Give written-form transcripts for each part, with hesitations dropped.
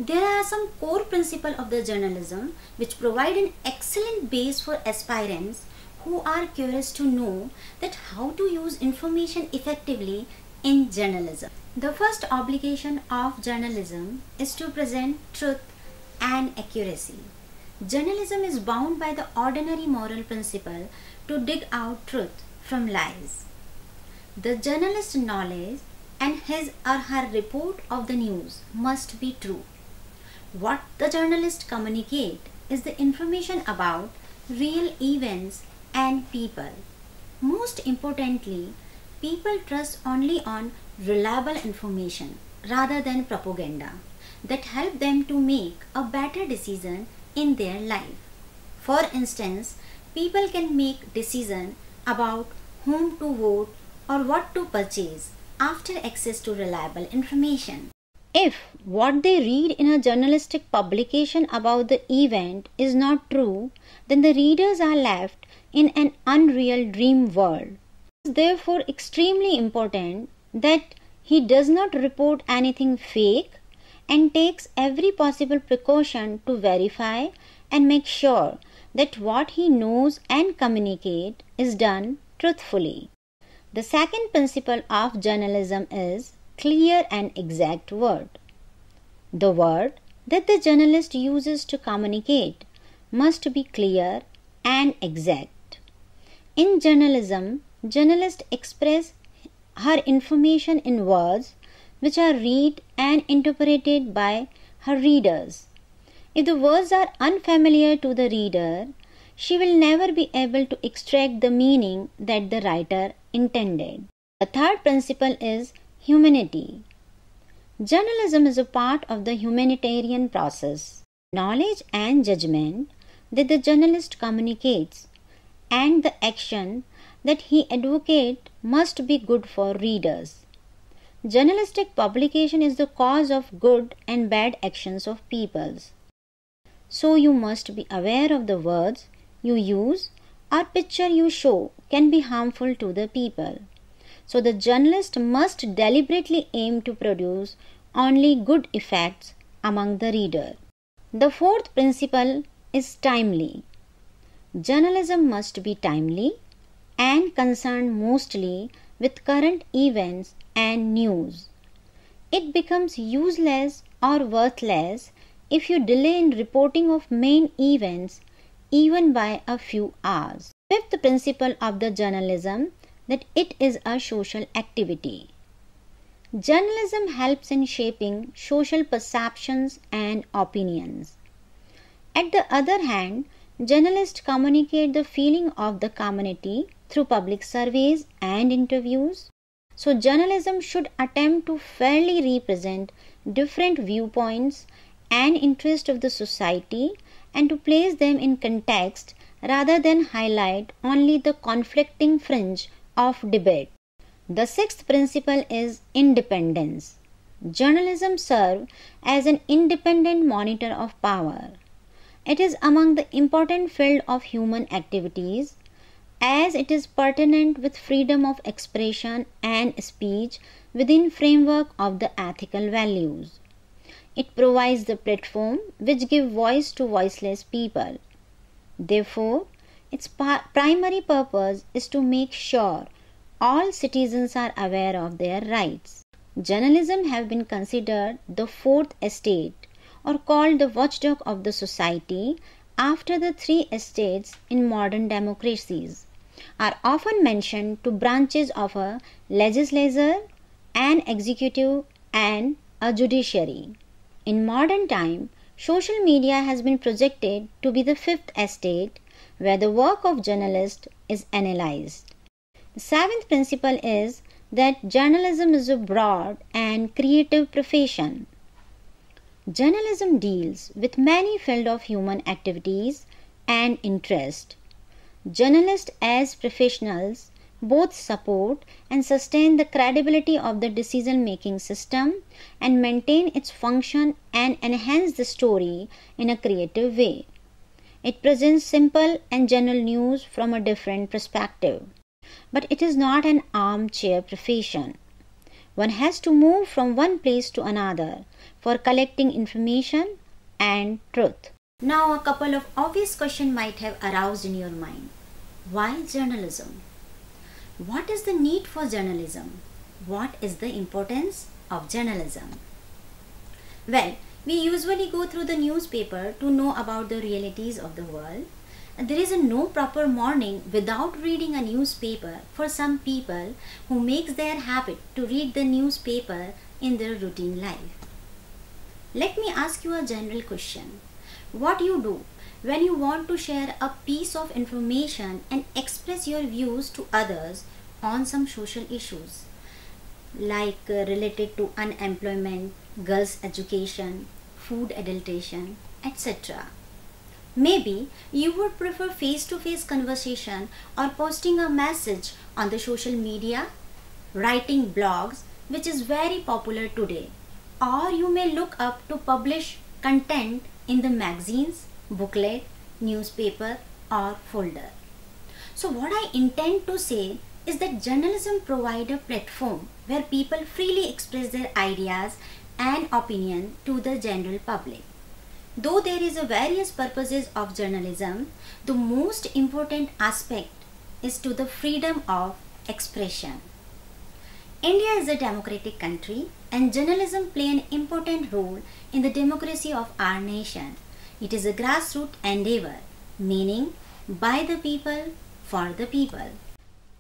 There are some core principles of the journalism which provide an excellent base for aspirants who are curious to know that how to use information effectively in journalism. The first obligation of journalism is to present truth and accuracy. Journalism is bound by the ordinary moral principle to dig out truth from lies. The journalist's knowledge and his or her report of the news must be true. What the journalist communicate is the information about real events and people. Most importantly, people trust only on reliable information rather than propaganda that help them to make a better decision in their life. For instance, people can make decision about whom to vote or what to purchase after access to reliable information. If what they read in a journalistic publication about the event is not true, then the readers are left in an unreal dream world. It is therefore extremely important that he does not report anything fake and takes every possible precaution to verify and make sure that what he knows and communicate is done truthfully. The second principle of journalism is clear and exact word. The word that the journalist uses to communicate must be clear and exact. In journalism, journalists express her information in words which are read and interpreted by her readers. If the words are unfamiliar to the reader, she will never be able to extract the meaning that the writer intended. The third principle is humanity. Journalism is a part of the humanitarian process. Knowledge and judgment that the journalist communicates and the action that he advocates must be good for readers. Journalistic publication is the cause of good and bad actions of peoples. So you must be aware of the words you use or picture you show can be harmful to the people. So the journalist must deliberately aim to produce only good effects among the reader. The fourth principle is timely. Journalism must be timely and concerned mostly with current events and news. It becomes useless or worthless if you delay in reporting of main events even by a few hours. Fifth principle of the journalism that it is a social activity. Journalism helps in shaping social perceptions and opinions. At the other hand, journalists communicate the feeling of the community through public surveys and interviews. So journalism should attempt to fairly represent different viewpoints and interests of the society and to place them in context rather than highlight only the conflicting fringe of debate. The sixth principle is independence. Journalism serves as an independent monitor of power. It is among the important field of human activities as it is pertinent with freedom of expression and speech within framework of the ethical values. It provides the platform which give voice to voiceless people. Therefore, its primary purpose is to make sure all citizens are aware of their rights. Journalism have been considered the fourth estate or called the watchdog of the society after the three estates in modern democracies are often mentioned to branches of a legislature, an executive and a judiciary. In modern time, social media has been projected to be the fifth estate where the work of journalist is analyzed. The seventh principle is that journalism is a broad and creative profession. Journalism deals with many fields of human activities and interest. Journalists as professionals both support and sustain the credibility of the decision-making system and maintain its function and enhance the story in a creative way. It presents simple and general news from a different perspective. But it is not an armchair profession. One has to move from one place to another, for collecting information and truth. Now, a couple of obvious questions might have aroused in your mind. Why journalism? What is the need for journalism? What is the importance of journalism? Well, we usually go through the newspaper to know about the realities of the world. There is no proper morning without reading a newspaper for some people who makes their habit to read the newspaper in their routine life. Let me ask you a general question. What you do when you want to share a piece of information and express your views to others on some social issues like related to unemployment, girls' education, food adulteration, etc. Maybe you would prefer face-to-face conversation or posting a message on the social media, writing blogs, which is very popular today. Or you may look up to publish content in the magazines, booklet, newspaper or folder. So what I intend to say is that journalism provides a platform where people freely express their ideas and opinion to the general public. Though there is a various purposes of journalism, the most important aspect is to the freedom of expression. India is a democratic country and journalism play an important role in the democracy of our nation. It is a grassroots endeavor, meaning by the people, for the people.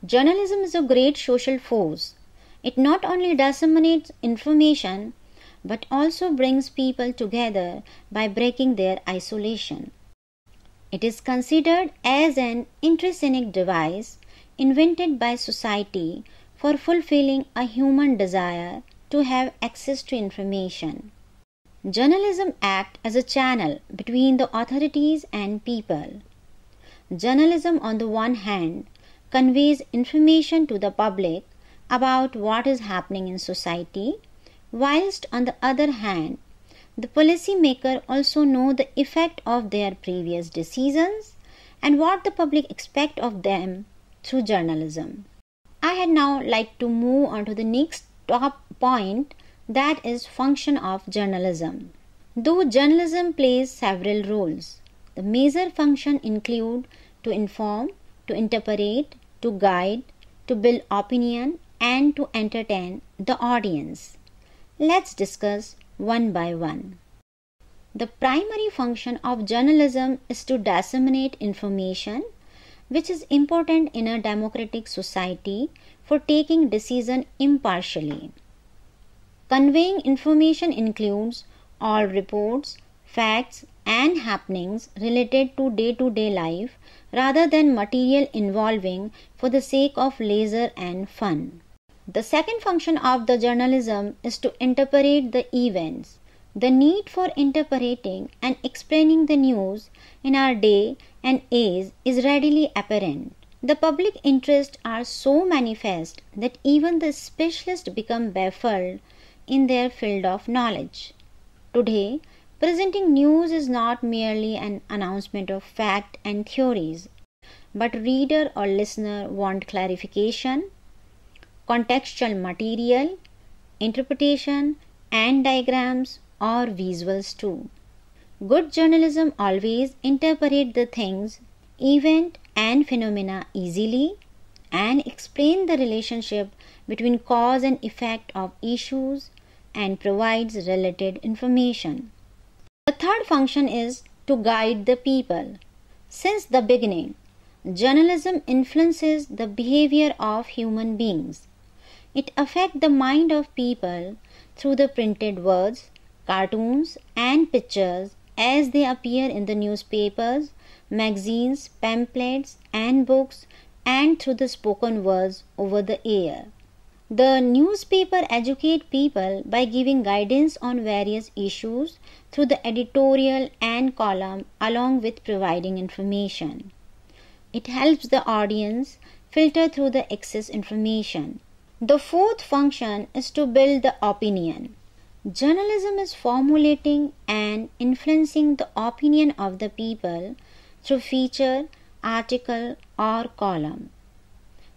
Journalism is a great social force. It not only disseminates information but also brings people together by breaking their isolation. It is considered as an intrinsic device invented by society for fulfilling a human desire to have access to information. Journalism acts as a channel between the authorities and people. Journalism, on the one hand, conveys information to the public about what is happening in society, whilst on the other hand, the policymaker also know the effect of their previous decisions and what the public expect of them through journalism. I had now like to move on to the next top point, that is function of journalism. Though journalism plays several roles, the major functions include to inform, to interpret, to guide, to build opinion and to entertain the audience. Let's discuss one by one. The primary function of journalism is to disseminate information, which is important in a democratic society for taking decision impartially. Conveying information includes all reports, facts and happenings related to day-to-day life rather than material involving for the sake of leisure and fun. The second function of the journalism is to interpret the events. The need for interpreting and explaining the news in our day and age is readily apparent. The public interests are so manifest that even the specialists become baffled in their field of knowledge. Today, presenting news is not merely an announcement of fact and theories, but reader or listener want clarification, contextual material, interpretation and diagrams or visuals too. Good journalism always interpret the things, event and phenomena easily and explain the relationship between cause and effect of issues and provides related information. The third function is to guide the people. Since the beginning, journalism influences the behavior of human beings. It affects the mind of people through the printed words, cartoons and pictures as they appear in the newspapers, magazines, pamphlets and books, and through the spoken words over the air. The newspaper educate people by giving guidance on various issues through the editorial and column along with providing information. It helps the audience filter through the excess information. The fourth function is to build the opinion. Journalism is formulating and influencing the opinion of the people through feature, article or column.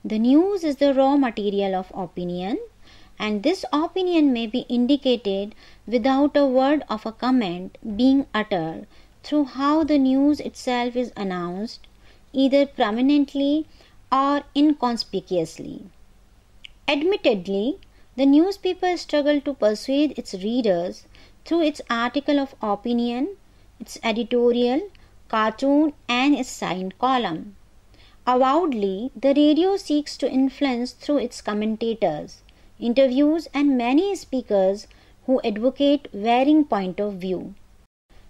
The news is the raw material of opinion and this opinion may be indicated without a word of a comment being uttered through how the news itself is announced, either prominently or inconspicuously. Admittedly, the newspaper struggled to persuade its readers through its article of opinion, its editorial, cartoon, and its signed column. Avowedly, the radio seeks to influence through its commentators, interviews, and many speakers who advocate varying point of view.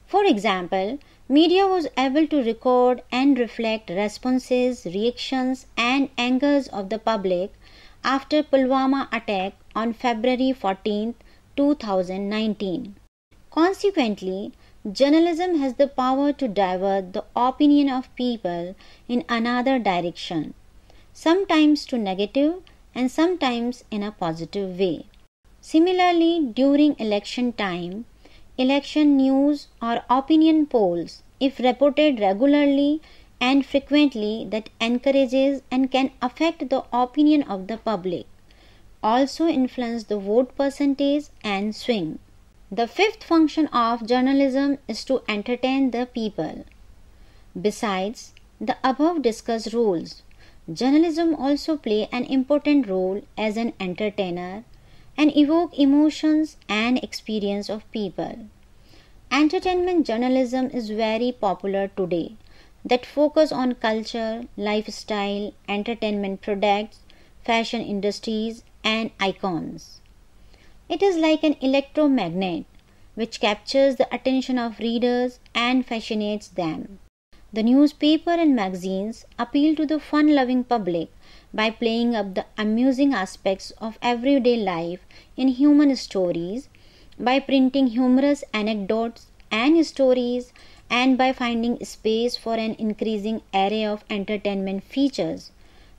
For example, media was able to record and reflect responses, reactions, and angers of the public after Pulwama attack on February 14, 2019. Consequently, journalism has the power to divert the opinion of people in another direction, sometimes to negative and sometimes in a positive way. Similarly, during election time, election news or opinion polls, if reported regularly and frequently, that encourages and can affect the opinion of the public, also influence the vote percentage and swing. The fifth function of journalism is to entertain the people. Besides the above discussed roles, journalism also play an important role as an entertainer and evoke emotions and experience of people. Entertainment journalism is very popular today that focus on culture, lifestyle, entertainment products, fashion industries, and icons. It is like an electromagnet which captures the attention of readers and fascinates them. The newspaper and magazines appeal to the fun-loving public by playing up the amusing aspects of everyday life in human stories, by printing humorous anecdotes and stories, and by finding space for an increasing array of entertainment features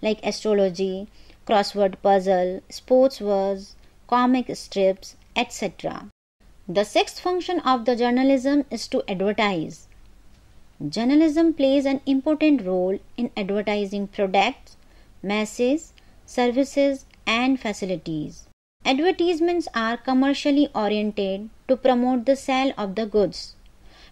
like astrology, crossword puzzle, sports words, comic strips, etc. The sixth function of the journalism is to advertise. Journalism plays an important role in advertising products, messages, services, and facilities. Advertisements are commercially oriented to promote the sale of the goods,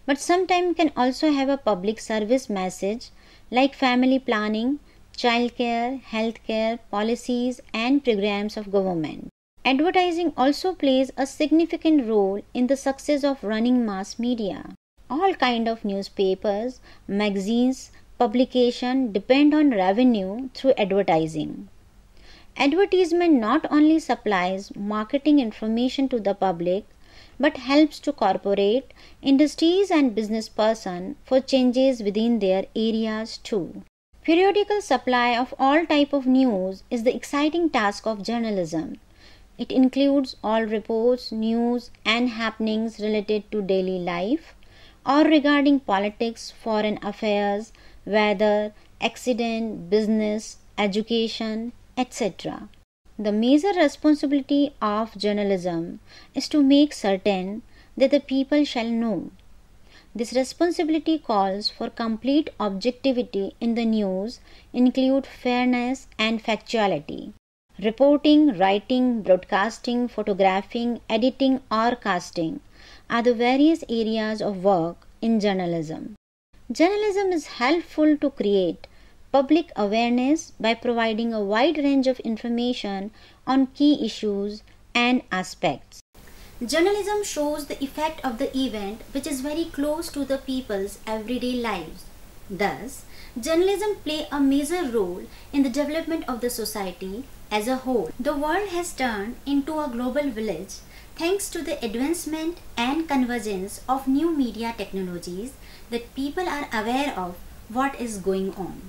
but sometimes can also have a public service message like family planning, childcare, healthcare, policies, and programs of government. Advertising also plays a significant role in the success of running mass media. All kind of newspapers, magazines, publication depend on revenue through advertising. Advertisement not only supplies marketing information to the public but helps to corporate, industries and business person for changes within their areas too. Periodical supply of all type of news is the exciting task of journalism. It includes all reports, news and happenings related to daily life or regarding politics, foreign affairs, weather, accident, business, education, etc. The major responsibility of journalism is to make certain that the people shall know. This responsibility calls for complete objectivity in the news, include fairness and factuality. Reporting, writing, broadcasting, photographing, editing or casting are the various areas of work in journalism. Journalism is helpful to create public awareness by providing a wide range of information on key issues and aspects. Journalism shows the effect of the event which is very close to the people's everyday lives. Thus, journalism plays a major role in the development of the society as a whole. The world has turned into a global village thanks to the advancement and convergence of new media technologies that people are aware of what is going on.